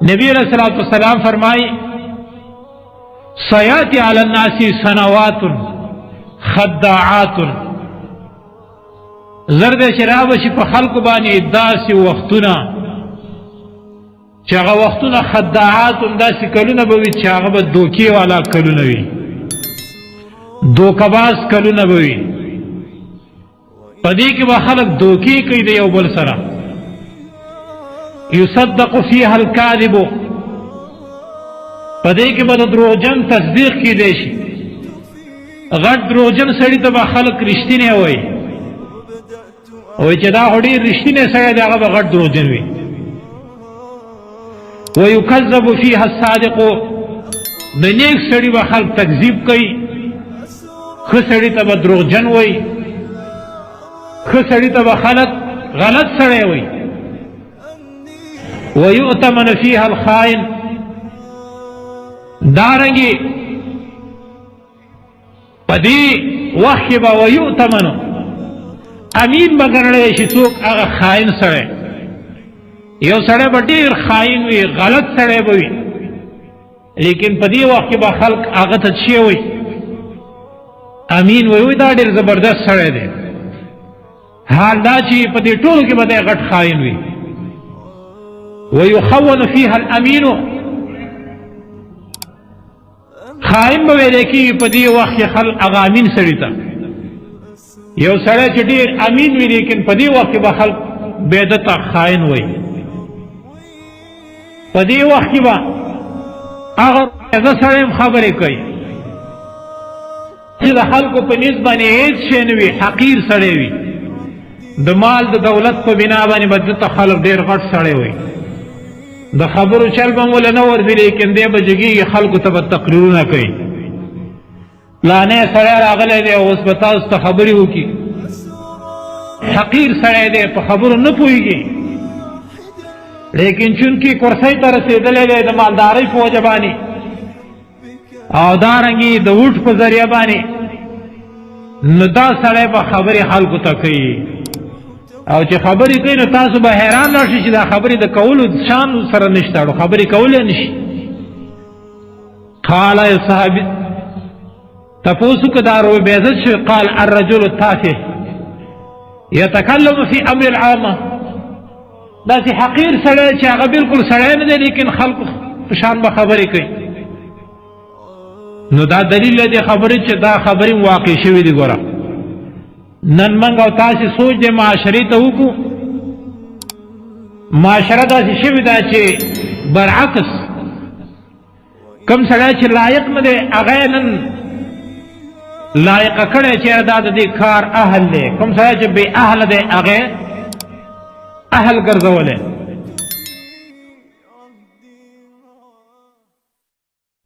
نبی علیہ الصلوۃ والسلام فرمائی سیاتی علی الناس سنوات خداعات زرد شراب شي په خلق باندې داسې وختونه چې هغه وختونه خداعات داسې کلونه به وي چې هغه به دوکې والا کلونه وي دوکباز کلونه به وي په دې کې به خلک دوکې کوي د یو بل سره یصدق فیها الکاذب په دې کې به د دروغجن تصدیق کیدی شي غټ دروغجن سړي ته به خلک رښتینی وایي وایي چې دا خو ډېر رښتینی سړی دی هغه به غټ دروغجن وي ویکذب فیها الصادق د نیک سړي به خلک تکذیب کوي ښه سړي ته به دروغجن وایي ښه سړي ته به خلک غلط سړی وایي ویؤتمن فیها الخائن دارنگی پدی وقت با ویؤتمنو امین بگرڑے شی څوک هغه خائن سړی یو سړی به ډېر خائن وي غلط سړی به وي لیکن پدی وقت با خلق هغه ته چی وي امین وي دا ډېر زبردست سړی دی حال دا چې پدی ټولو کې به غټ خائن وي ويخون فيها الامين خائن به ویل کېږي په دې وخت کې خلک هغه امین سړي ته یو سړی چې ډېر امین وي لیکن په دې وخت کې به خلک بې دته خائن وایي په دې وخت کې به هغه عزت سړی هم خبرې کوي چې د خلکو په نسبت باندې هېڅ شی نه وي حقیر سړی وي د مال د دولت په بنا باندې به دته خلک ډېر غټ سړی وي د خبرو چل به مولا نه ورځي لیکن دی به جګېږي خلکو ته به تقریرونه کوي فلانی سړی راغلی دی اوس به تاسو ته خبرې وکړي حقیر سړی دی په خبرو نه پوهېږي لیکن چونکې کرسۍ ته رسېدلی دی د مالدارۍ په وجه باندې او دارنګې د وټ په ذریعه باندې نو دا سړی به خبرې خلکو ته کوي او چې خبرې کوي نو تاسو به حیران راشئ چې دا خبرې د کولو شان سره نشته اړو خبرې کولی نشي قال ای صحابي تپوس وکړه دا روی بېعزت شوی قال الرجل التافه یتکلم فی امر العامه داسې حقیر سړی چې هغه بلکل سړی نه دی لیکن خلکو په شان به خبرې کوي نو دا دلیل دی خبرې چې دا خبرې واقع شوي دي ګوره نن منګ او تاسې سوچ دی معاشرې ته وکړو معاشره داسې شوې ده چې برعکس کوم سړی چې لایق نه دی هغه یې نن لایقه کړی چې دا د دې کار اهل دی کوم سړی چې بې اهله دی هغه اهل ګرځولی